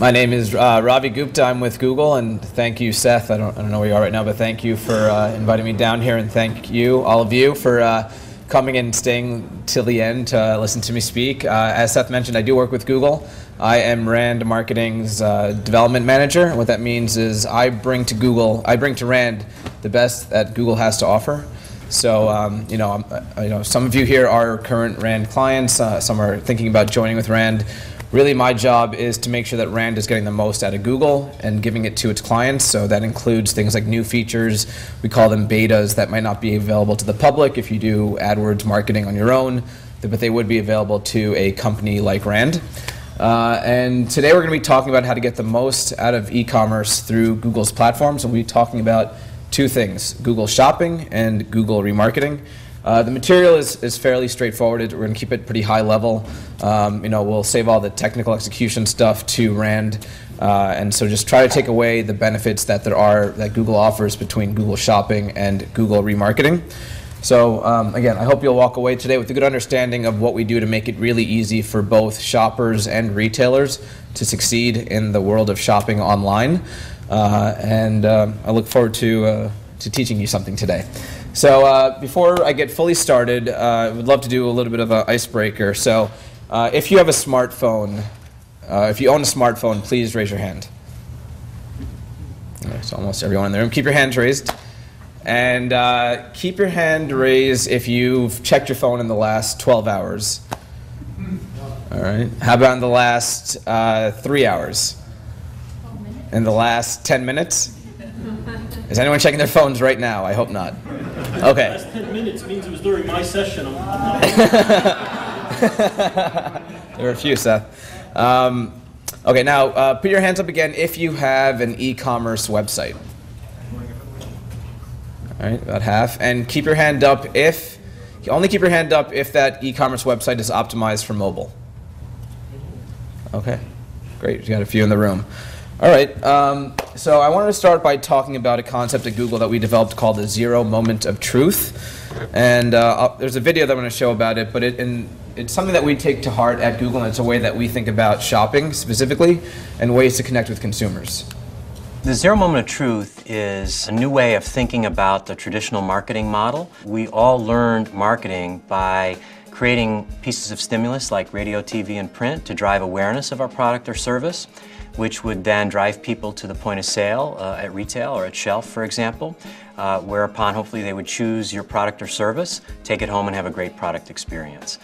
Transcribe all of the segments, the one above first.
My name is Ravi Gupta. I'm with Google, and thank you, Seth. I don't know where you are right now, but thank you for inviting me down here, and thank you, all of you, for coming and staying till the end to listen to me speak. As Seth mentioned, I do work with Google. I am Rand Marketing's development manager. What that means is I bring to Rand the best that Google has to offer. So, some of you here are current Rand clients. Some are thinking about joining with Rand. Really, my job is to make sure that Rand is getting the most out of Google and giving it to its clients. So that includes things like new features. We call them betas that might not be available to the public if you do AdWords marketing on your own, but they would be available to a company like Rand. And today we're going to be talking about how to get the most out of e-commerce through Google's platforms. And we'll be talking about two things: Google Shopping and Google Remarketing. The material is fairly straightforward. We're going to keep it pretty high level. We'll save all the technical execution stuff to Rand, and so just try to take away the benefits that that Google offers between Google Shopping and Google Remarketing. So again, I hope you'll walk away today with a good understanding of what we do to make it really easy for both shoppers and retailers to succeed in the world of shopping online. I look forward to teaching you something today. So before I get fully started, I would love to do a little bit of an icebreaker. So if you have a smartphone, if you own a smartphone, please raise your hand. So almost everyone in the room, keep your hands raised. And keep your hand raised if you've checked your phone in the last 12 hours. All right. How about in the last 3 hours? In the last 10 minutes? Is anyone checking their phones right now? I hope not. Okay. The last 10 minutes means it was during my session. I'm not There were a few, Seth. Okay, now put your hands up again if you have an e-commerce website. All right, about half. And keep your hand up only keep your hand up if that e-commerce website is optimized for mobile. Okay, great. We got a few in the room. All right, so I wanted to start by talking about a concept at Google that we developed called the zero moment of truth. And there's a video that I'm going to show about it, but it's something that we take to heart at Google, and it's a way that we think about shopping specifically and ways to connect with consumers. The zero moment of truth is a new way of thinking about the traditional marketing model. We all learned marketing by creating pieces of stimulus like radio, TV, and print to drive awareness of our product or service, which would then drive people to the point of sale at retail or at shelf, for example, whereupon hopefully they would choose your product or service, take it home, and have a great product experience.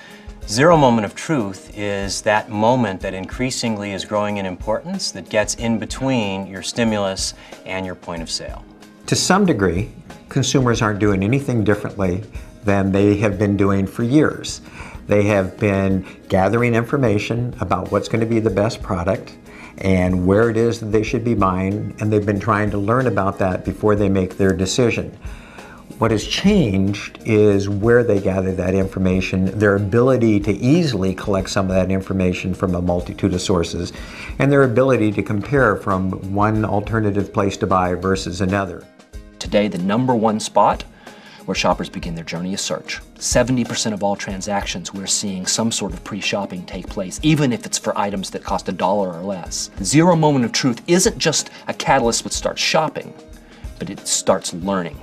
Zero moment of truth is that moment that increasingly is growing in importance that gets in between your stimulus and your point of sale. To some degree, consumers aren't doing anything differently than they have been doing for years. They have been gathering information about what's going to be the best product and where it is that they should be buying, and they've been trying to learn about that before they make their decision. What has changed is where they gather that information, their ability to easily collect some of that information from a multitude of sources, and their ability to compare from one alternative place to buy versus another. Today, the #1 spot where shoppers begin their journey is search. 70% of all transactions, we're seeing some sort of pre-shopping take place, even if it's for items that cost $1 or less. The zero moment of truth isn't just a catalyst that starts shopping, but it starts learning.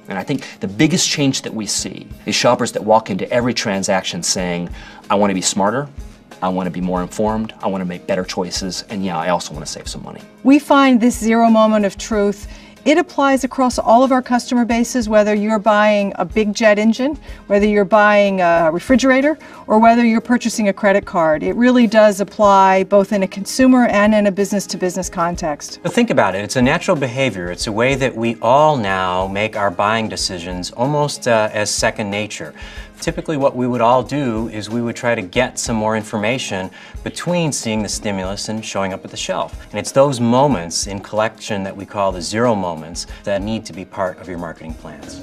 And I think the biggest change that we see is shoppers that walk into every transaction saying, I want to be smarter, I want to be more informed, I want to make better choices, and yeah, I also want to save some money. We find this zero moment of truth, it applies across all of our customer bases, whether you're buying a big jet engine, whether you're buying a refrigerator, or whether you're purchasing a credit card. It really does apply both in a consumer and in a business-to-business context. But think about it. It's a natural behavior. It's a way that we all now make our buying decisions almost as second nature. Typically what we would all do is we would try to get some more information between seeing the stimulus and showing up at the shelf. And it's those moments in collection that we call the zero moments that need to be part of your marketing plans.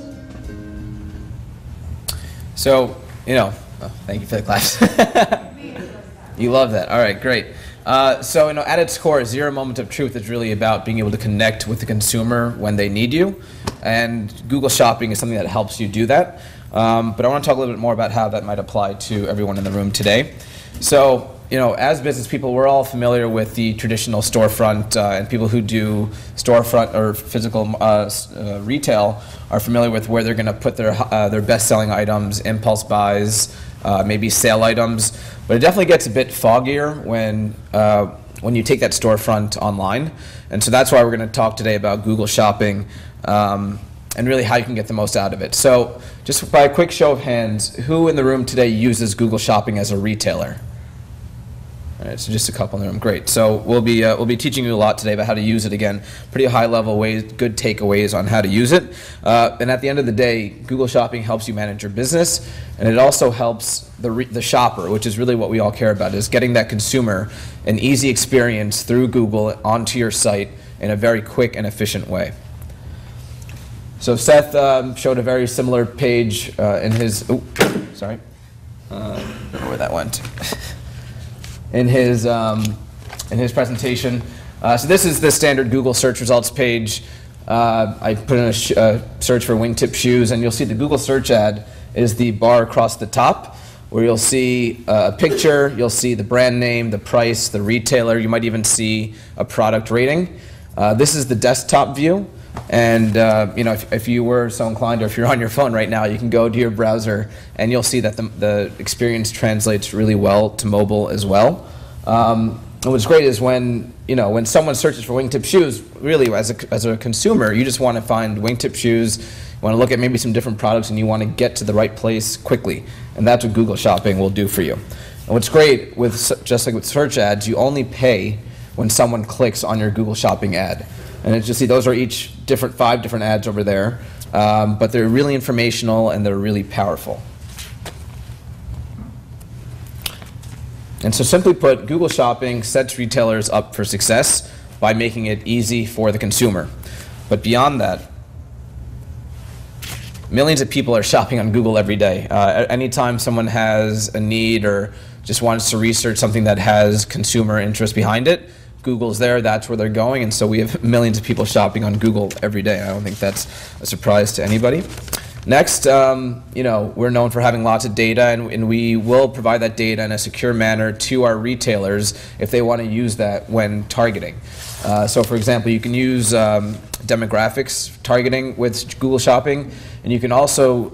So, thank you for the claps. You love that. All right, great. So, at its core, zero moment of truth is really about being able to connect with the consumer when they need you. And Google Shopping is something that helps you do that. But I want to talk a little bit more about how that might apply to everyone in the room today. So, as business people, we're all familiar with the traditional storefront, and people who do storefront or physical retail are familiar with where they're going to put their best-selling items, impulse buys, maybe sale items. But it definitely gets a bit foggier when you take that storefront online. And so that's why we're going to talk today about Google Shopping and really how you can get the most out of it. So just by a quick show of hands, who in the room today uses Google Shopping as a retailer? All right, so just a couple in the room. Great. So we'll be teaching you a lot today about how to use it. Again, pretty high level ways, good takeaways on how to use it. And at the end of the day, Google Shopping helps you manage your business, and it also helps the shopper, which is really what we all care about, is getting that consumer an easy experience through Google onto your site in a very quick and efficient way. So Seth showed a very similar page in his. Oh, sorry. I don't know where that went. In his presentation. So this is the standard Google search results page. I put in a search for wingtip shoes, and you'll see the Google search ad is the bar across the top, where you'll see a picture, you'll see the brand name, the price, the retailer, you might even see a product rating. This is the desktop view. And if you were so inclined, or if you're on your phone right now, you can go to your browser and you'll see that the experience translates really well to mobile as well. And what's great is when someone searches for wingtip shoes, really as a consumer, you just want to find wingtip shoes, you want to look at maybe some different products, and you want to get to the right place quickly. And that's what Google Shopping will do for you. And what's great, just like with search ads, you only pay when someone clicks on your Google Shopping ad. And as you see, those are each 5 different ads over there, but they're really informational and they're really powerful. And so simply put, Google Shopping sets retailers up for success by making it easy for the consumer. But beyond that, millions of people are shopping on Google every day. Anytime someone has a need or just wants to research something that has consumer interest behind it, Google's there, that's where they're going, and so we have millions of people shopping on Google every day. I don't think that's a surprise to anybody. Next, we're known for having lots of data, and we will provide that data in a secure manner to our retailers if they want to use that when targeting. So for example, you can use demographics targeting with Google Shopping, and you can also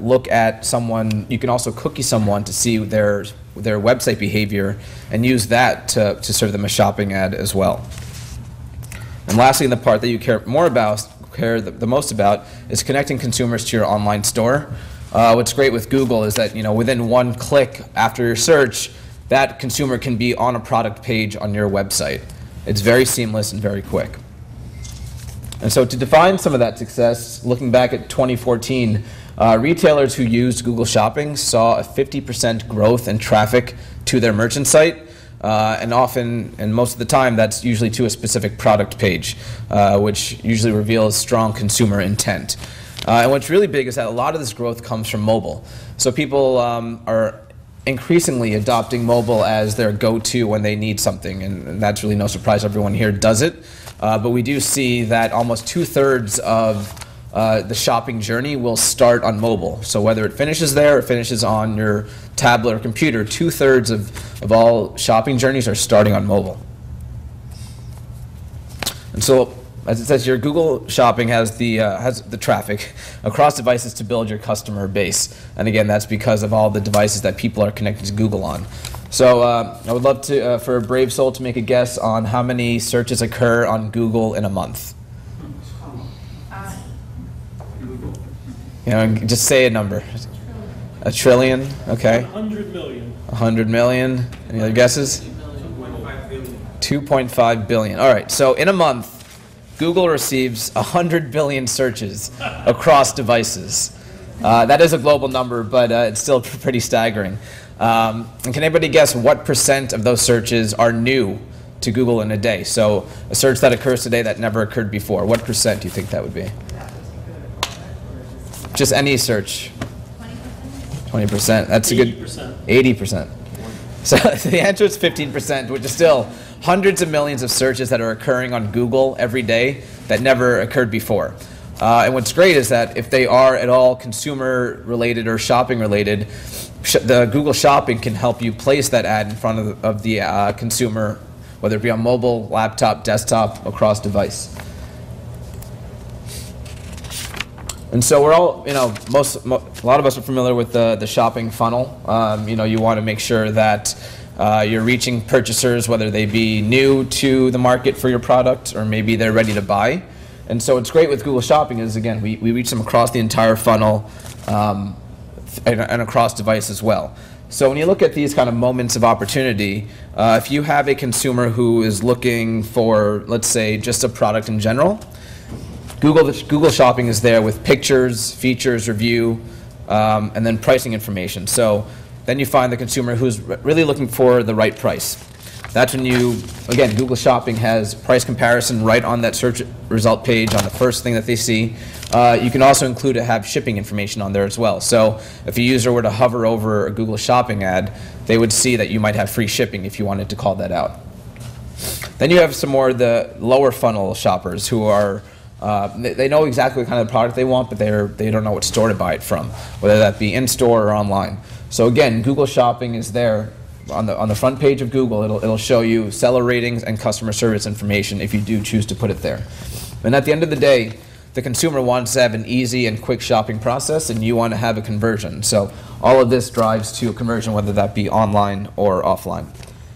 look at someone, you can also cookie someone to see their website behavior and use that to serve them a shopping ad as well. And lastly, the part that you care the most about is connecting consumers to your online store. What's great with Google is that within one click after your search, that consumer can be on a product page on your website. It's very seamless and very quick. And so to define some of that success, looking back at 2014, retailers who used Google Shopping saw a 50% growth in traffic to their merchant site, and often, and most of the time, that's usually to a specific product page, which usually reveals strong consumer intent. And what's really big is that a lot of this growth comes from mobile. So people are increasingly adopting mobile as their go-to when they need something, and that's really no surprise, everyone here does it. But we do see that almost 2/3 of the shopping journey will start on mobile. So whether it finishes there or finishes on your tablet or computer, 2/3 of all shopping journeys are starting on mobile. And so, as it says here, Google Shopping has the traffic across devices to build your customer base. And again, that's because of all the devices that people are connected to Google on. So I would love to, for a brave soul to make a guess on how many searches occur on Google in a month. Just say a number. A trillion, okay. 100 million. 100 million. Any other guesses? 2.5 billion. All right, so in a month, Google receives 100 billion searches across devices. That is a global number, but it's still pretty staggering. And can anybody guess what % of those searches are new to Google in a day? So a search that occurs today that never occurred before. What % do you think that would be? Just any search. 20%. That's a good 80%. So the answer is 15%, which is still hundreds of millions of searches that are occurring on Google every day that never occurred before. And what's great is that if they are at all consumer related or shopping related, the Google Shopping can help you place that ad in front of the consumer, whether it be on mobile, laptop, desktop, across device. And so we're all, a lot of us are familiar with the shopping funnel. You want to make sure that you're reaching purchasers, whether they be new to the market for your product or maybe they're ready to buy. And so what's great with Google Shopping is, again, we reach them across the entire funnel and across device as well. So when you look at these kind of moments of opportunity, if you have a consumer who is looking for, let's say, just a product in general, Google Shopping is there with pictures, features, review, and then pricing information. So then you find the consumer who's really looking for the right price. That's when again, Google Shopping has price comparison right on that search result page on the first thing that they see. You can also have shipping information on there as well. So if a user were to hover over a Google Shopping ad, they would see that you might have free shipping if you wanted to call that out. Then you have some more of the lower funnel shoppers who are they know exactly what kind of product they want, but they don't know what store to buy it from, whether that be in-store or online. So again, Google Shopping is there on the front page of Google. It'll show you seller ratings and customer service information if you do choose to put it there. And at the end of the day, the consumer wants to have an easy and quick shopping process, and you want to have a conversion. So all of this drives to a conversion, whether that be online or offline.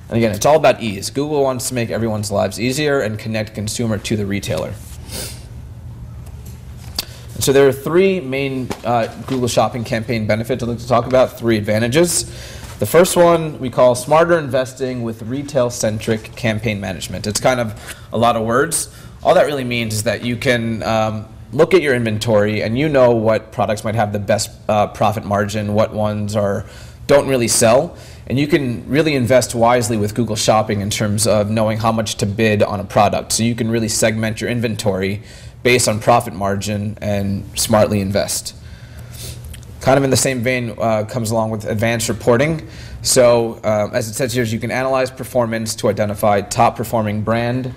And again, it's all about ease. Google wants to make everyone's lives easier and connect consumer to the retailer. So there are three main Google Shopping campaign benefits I'd like to talk about, three advantages. The first one we call smarter investing with retail-centric campaign management. It's kind of a lot of words. All that really means is that you can look at your inventory and you know what products might have the best profit margin, what ones don't really sell, and you can really invest wisely with Google Shopping in terms of knowing how much to bid on a product. So you can really segment your inventory based on profit margin and smartly invest. Kind of in the same vein comes along with advanced reporting. So as it says here, you can analyze performance to identify top performing brand,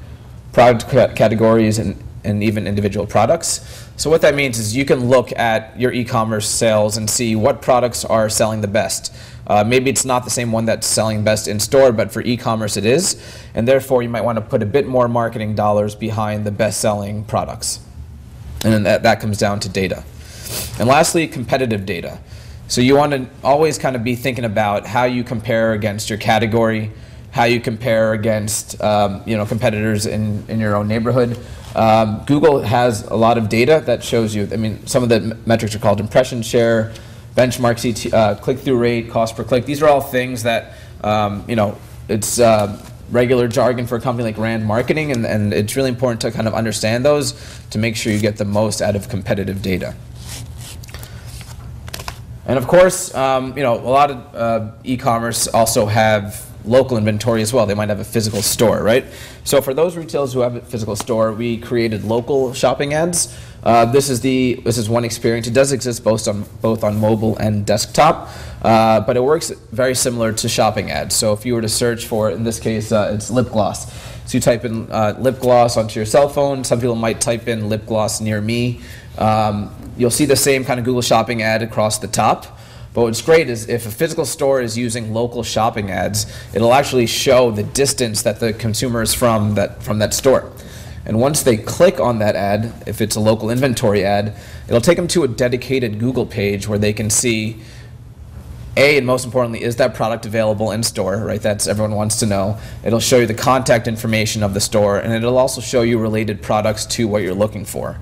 product categories, and even individual products. So what that means is you can look at your e-commerce sales and see what products are selling the best. Maybe it's not the same one that's selling best in store, but for e-commerce it is, and therefore you might want to put a bit more marketing dollars behind the best-selling products. And then that comes down to data. And lastly, competitive data. So you want to always kind of be thinking about how you compare against your category, how you compare against competitors in your own neighborhood. Google has a lot of data that shows you, some of the metrics are called impression share, benchmark click-through rate, cost per click. These are all things that, it's regular jargon for a company like Rand Marketing, and it's really important to kind of understand those to make sure you get the most out of competitive data. And of course, a lot of e-commerce also have local inventory as well. They might have a physical store, right? So for those retailers who have a physical store, we created local shopping ads. This is one experience. It does exist both on mobile and desktop, but it works very similar to shopping ads. So if you were to search for, in this case, it's lip gloss. So you type in lip gloss onto your cell phone. Some people might type in lip gloss near me. You'll see the same kind of Google Shopping ad across the top. But what's great is if a physical store is using local shopping ads, it'll actually show the distance that the consumer is from that store. And once they click on that ad, if it's a local inventory ad, it'll take them to a dedicated Google page where they can see, and most importantly, is that product available in store, right? That's everyone wants to know. It'll show you the contact information of the store, and it'll also show you related products to what you're looking for.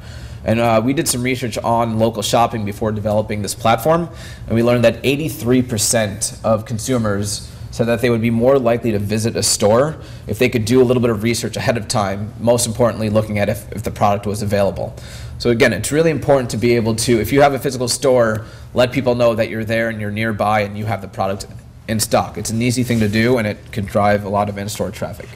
And we did some research on local shopping before developing this platform, and we learned that 83% of consumers said that they would be more likely to visit a store if they could do a little bit of research ahead of time, most importantly looking at if the product was available. So again, it's really important to be able to, if you have a physical store, let people know that you're there and you're nearby and you have the product in stock. It's an easy thing to do, and it can drive a lot of in-store traffic.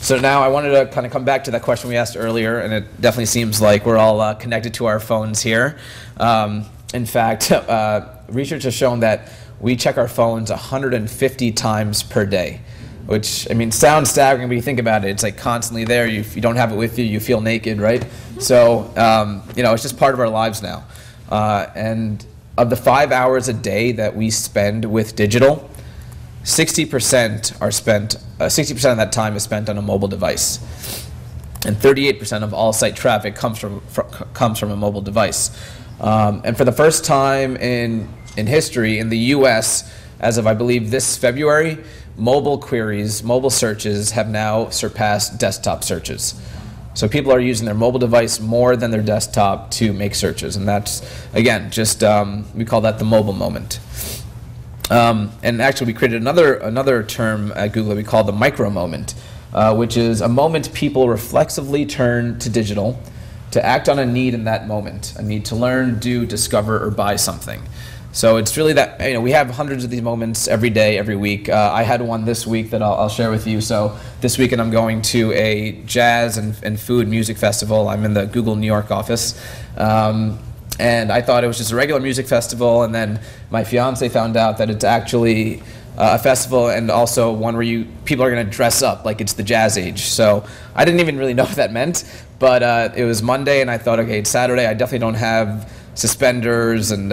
So now I wanted to kind of come back to that question we asked earlier, and it definitely seems like we're all connected to our phones here. In fact, research has shown that we check our phones 150 times per day, which, sounds staggering, but you think about it, it's like constantly there. If you don't have it with you, you feel naked, right? So, it's just part of our lives now. And of the 5 hours a day that we spend with digital, 60% are spent. 60% of that time is spent on a mobile device, and 38% of all site traffic comes from a mobile device. And for the first time in history, in the U.S., as of I believe this February, mobile queries, mobile searches have now surpassed desktop searches. So people are using their mobile device more than their desktop to make searches, and that's, again, just we call that the mobile moment. And actually, we created another term at Google that we call the micro moment, which is a moment people reflexively turn to digital to act on a need in that moment, a need to learn, do, discover, or buy something. So it's really that, we have hundreds of these moments every day, every week. I had one this week that I'll share with you. So this weekend I'm going to a jazz and food music festival. I'm in the Google New York office. And I thought it was just a regular music festival, and then my fiance found out that it's actually a festival and also one where people are going to dress up like it's the jazz age. So I didn't even really know what that meant, but it was Monday, and I thought, okay, it's Saturday. I definitely don't have suspenders and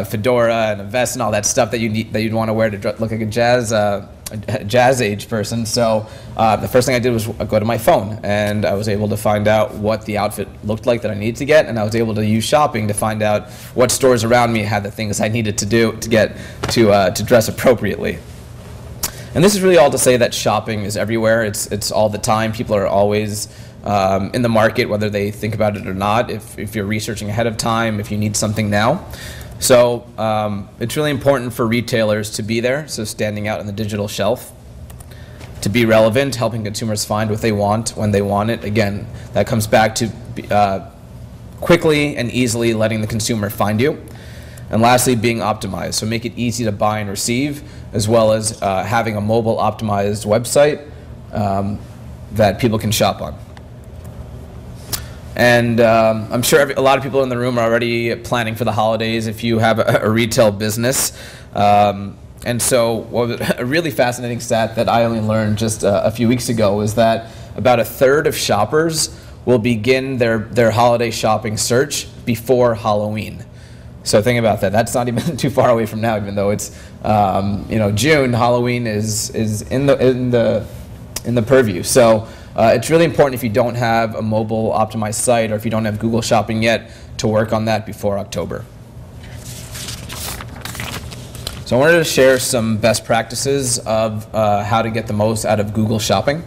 fedora and a vest and all that stuff that you'd want to wear to look like a jazz age person. So the first thing I did was go to my phone, and I was able to find out what the outfit looked like that I needed to get, and I was able to use shopping to find out what stores around me had the things I needed to do to get to dress appropriately. And this is really all to say that shopping is everywhere. It's all the time. People are always in the market, whether they think about it or not, if you're researching ahead of time, if you need something now. So it's really important for retailers to be there, so standing out on the digital shelf, to be relevant, helping consumers find what they want when they want it. Again, that comes back to quickly and easily letting the consumer find you. And lastly, being optimized, so make it easy to buy and receive, as well as having a mobile optimized website that people can shop on. And I'm sure a lot of people in the room are already planning for the holidays if you have a retail business. And so a really fascinating stat that I only learned just a few weeks ago was that about a third of shoppers will begin their holiday shopping search before Halloween. So think about that. That's not even too far away from now, even though it's June. Halloween is in the purview. So it's really important, if you don't have a mobile optimized site or if you don't have Google Shopping yet, to work on that before October. So I wanted to share some best practices of how to get the most out of Google Shopping.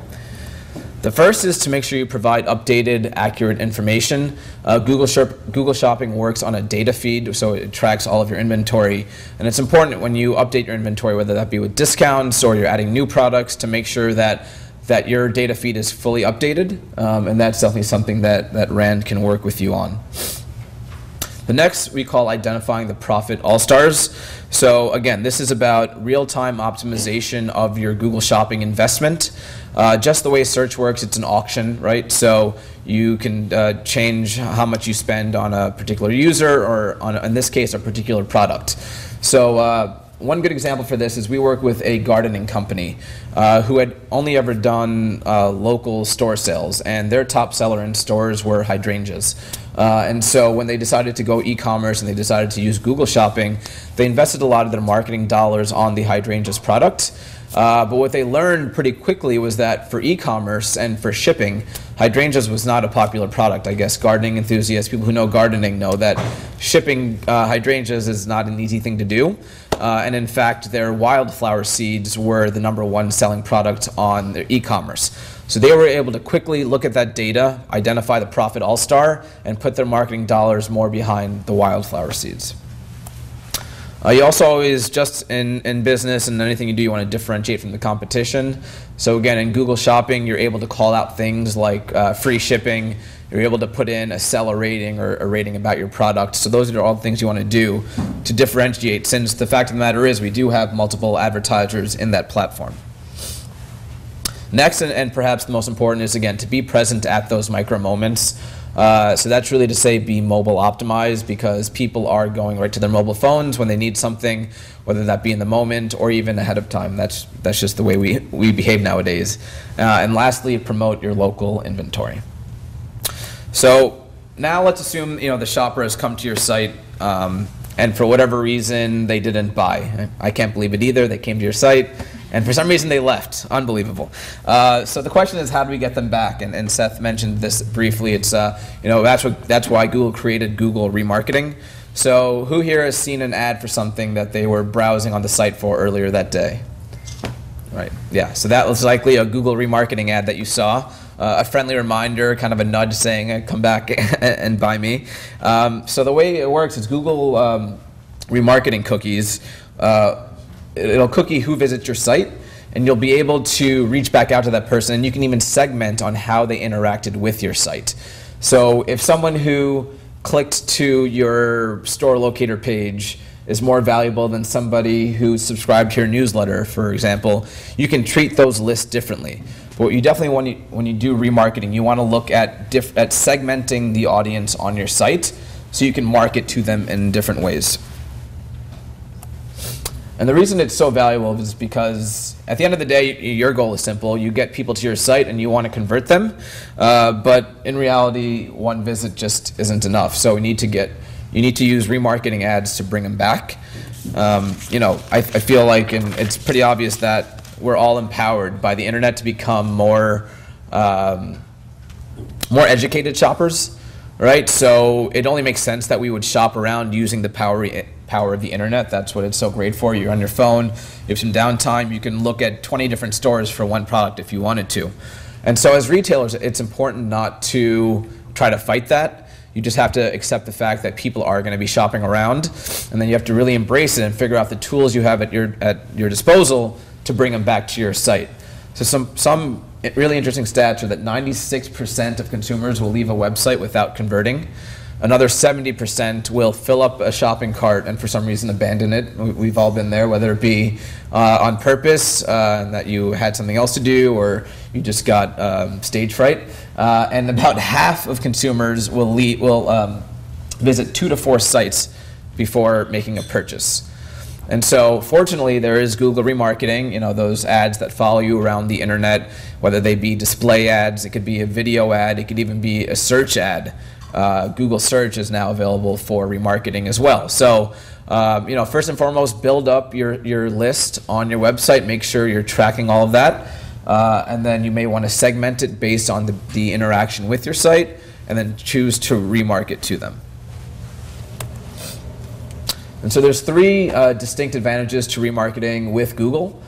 The first is to make sure you provide updated, accurate information. Google Shopping works on a data feed, so it tracks all of your inventory. And it's important when you update your inventory, whether that be with discounts or you're adding new products, to make sure that your data feed is fully updated. And that's definitely something that Rand can work with you on. The next we call identifying the profit all-stars. So again, this is about real-time optimization of your Google Shopping investment. Just the way search works, it's an auction, right? So you can change how much you spend on a particular user, or in this case, a particular product. So one good example for this is we work with a gardening company who had only ever done local store sales, and their top seller in stores were hydrangeas. And so when they decided to go e-commerce and they decided to use Google Shopping, they invested a lot of their marketing dollars on the hydrangeas product. But what they learned pretty quickly was that for e-commerce and for shipping, hydrangeas was not a popular product. I guess gardening enthusiasts, people who know gardening, know that shipping hydrangeas is not an easy thing to do. And in fact, their wildflower seeds were the #1 selling product on their e-commerce. So they were able to quickly look at that data, identify the profit all-star, and put their marketing dollars more behind the wildflower seeds. You also always, just in business and anything you do, you want to differentiate from the competition. So again, in Google Shopping, you're able to call out things like free shipping. You're able to put in a seller rating or a rating about your product. So those are all the things you want to do to differentiate, since the fact of the matter is we do have multiple advertisers in that platform. Next, and perhaps the most important, is again to be present at those micro moments. So that's really to say be mobile optimized, because people are going right to their mobile phones when they need something, whether that be in the moment or even ahead of time. That's just the way we behave nowadays. And lastly, promote your local inventory. So now let's assume the shopper has come to your site and for whatever reason they didn't buy. I can't believe it either. They came to your site, and for some reason they left. Unbelievable. So the question is, how do we get them back? And Seth mentioned this briefly. It's that's why Google created Google Remarketing. So who here has seen an ad for something that they were browsing on the site for earlier that day? Right. Yeah. So that was likely a Google Remarketing ad that you saw. A friendly reminder, kind of a nudge saying, come back and buy me. So the way it works is Google Remarketing cookies. It'll cookie who visits your site, and you'll be able to reach back out to that person, and you can even segment on how they interacted with your site. So if someone who clicked to your store locator page is more valuable than somebody who subscribed to your newsletter, for example, you can treat those lists differently. But what you definitely want when you do remarketing, you want to look at segmenting the audience on your site so you can market to them in different ways. And the reason it's so valuable is because at the end of the day, your goal is simple. You get people to your site and you want to convert them, but in reality, one visit just isn't enough. So you need to use remarketing ads to bring them back. I feel like, and it's pretty obvious that we're all empowered by the internet to become more educated shoppers, right? So it only makes sense that we would shop around using the power of the internet. That's what it's so great for. You're on your phone, you have some downtime, you can look at 20 different stores for one product if you wanted to. And so as retailers, it's important not to try to fight that. You just have to accept the fact that people are going to be shopping around, and then you have to really embrace it and figure out the tools you have at your disposal to bring them back to your site. So some really interesting stats are that 96% of consumers will leave a website without converting. Another 70% will fill up a shopping cart and for some reason abandon it. We've all been there, whether it be on purpose, that you had something else to do, or you just got stage fright. And about half of consumers will visit 2 to 4 sites before making a purchase. And so fortunately there is Google Remarketing, those ads that follow you around the internet, whether they be display ads, it could be a video ad, it could even be a search ad. Google Search is now available for remarketing as well. So first and foremost, build up your list on your website, make sure you're tracking all of that, and then you may want to segment it based on the interaction with your site, and then choose to remarket to them. And so there's 3 distinct advantages to remarketing with Google.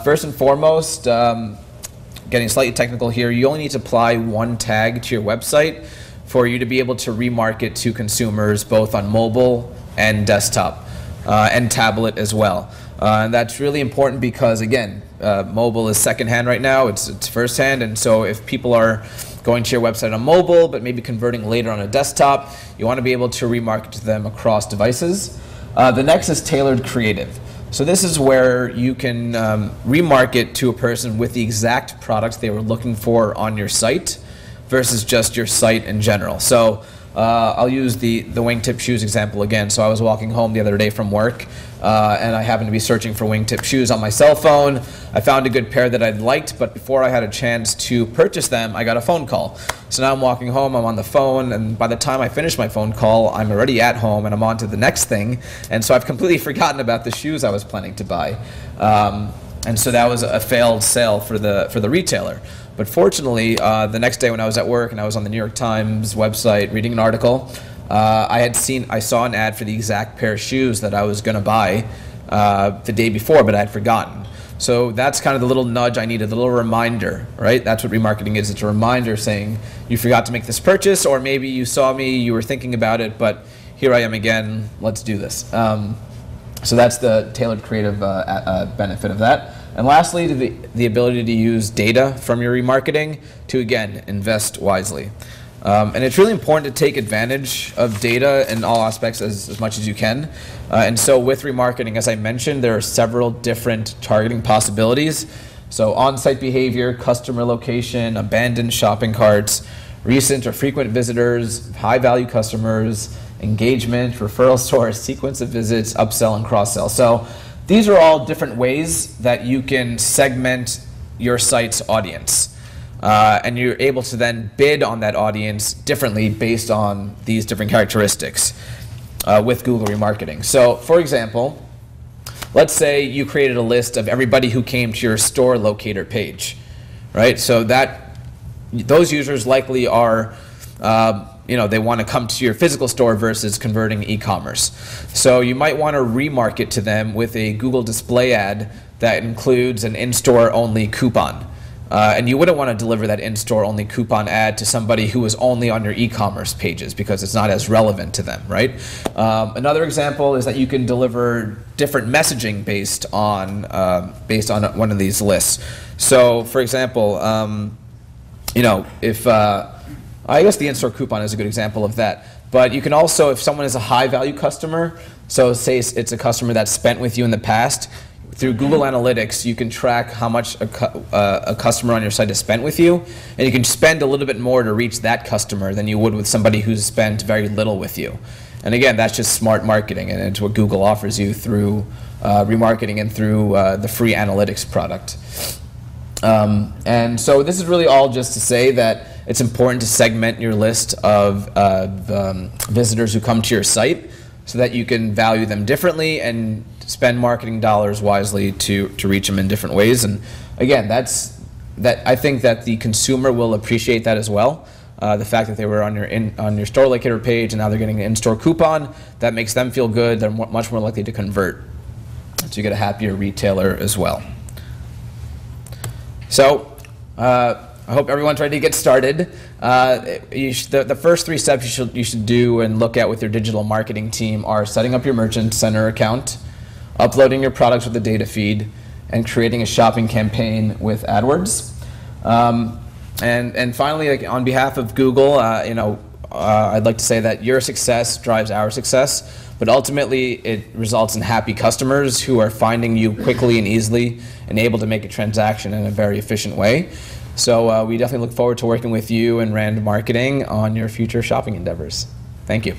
First and foremost, getting slightly technical here, you only need to apply one tag to your website for you to be able to remarket to consumers both on mobile and desktop and tablet as well. And that's really important because, again, mobile is secondhand right now, it's firsthand, and so if people are going to your website on mobile but maybe converting later on a desktop, you want to be able to remarket to them across devices. The next is tailored creative. So this is where you can remarket to a person with the exact products they were looking for on your site versus just your site in general. So I'll use the wingtip shoes example again. So I was walking home the other day from work and I happened to be searching for wingtip shoes on my cell phone. I found a good pair that I'd liked, but before I had a chance to purchase them, I got a phone call. So now I'm walking home, I'm on the phone, and by the time I finish my phone call, I'm already at home and I'm on to the next thing. And so I've completely forgotten about the shoes I was planning to buy. And so that was a failed sale for the retailer. But fortunately, the next day when I was at work and I was on the New York Times website reading an article, I saw an ad for the exact pair of shoes that I was going to buy the day before, but I had forgotten. So that's kind of the little nudge I needed, the little reminder, right? That's what remarketing is. It's a reminder saying you forgot to make this purchase, or maybe you saw me, you were thinking about it, but here I am again, let's do this. So that's the tailored creative benefit of that. And lastly, the ability to use data from your remarketing to, again, invest wisely. And it's really important to take advantage of data in all aspects as much as you can. And so with remarketing, as I mentioned, there are several different targeting possibilities. So on-site behavior, customer location, abandoned shopping carts, recent or frequent visitors, high-value customers, engagement, referral source, sequence of visits, upsell, and cross-sell. So these are all different ways that you can segment your site's audience. And you're able to then bid on that audience differently based on these different characteristics. with Google remarketing. So, for example, let's say you created a list of everybody who came to your store locator page, right? So those users likely are, they want to come to your physical store versus converting e-commerce. So you might want to remarket to them with a Google display ad that includes an in-store only coupon. And you wouldn't want to deliver that in-store only coupon ad to somebody who is only on your e-commerce pages because it's not as relevant to them, right? Another example is that you can deliver different messaging based on one of these lists. So, for example, if I guess the in-store coupon is a good example of that. But you can also, if someone is a high-value customer, so say it's a customer that's spent with you in the past, through Google Analytics, you can track how much a customer on your site has spent with you, and you can spend a little bit more to reach that customer than you would with somebody who's spent very little with you. And again, that's just smart marketing, and it's what Google offers you through remarketing and through the free analytics product. And so this is really all just to say that it's important to segment your list of visitors who come to your site so that you can value them differently and spend marketing dollars wisely to reach them in different ways. And again, I think that the consumer will appreciate that as well. The fact that they were on your store locator page and now they're getting an in-store coupon, that makes them feel good. They're much more likely to convert. So you get a happier retailer as well. So I hope everyone's ready to get started. The first 3 steps you should do and look at with your digital marketing team are setting up your Merchant Center account, uploading your products with a data feed, and creating a shopping campaign with AdWords. And finally, on behalf of Google, I'd like to say that your success drives our success, but ultimately it results in happy customers who are finding you quickly and easily and able to make a transaction in a very efficient way. So we definitely look forward to working with you and Rand Marketing on your future shopping endeavors. Thank you.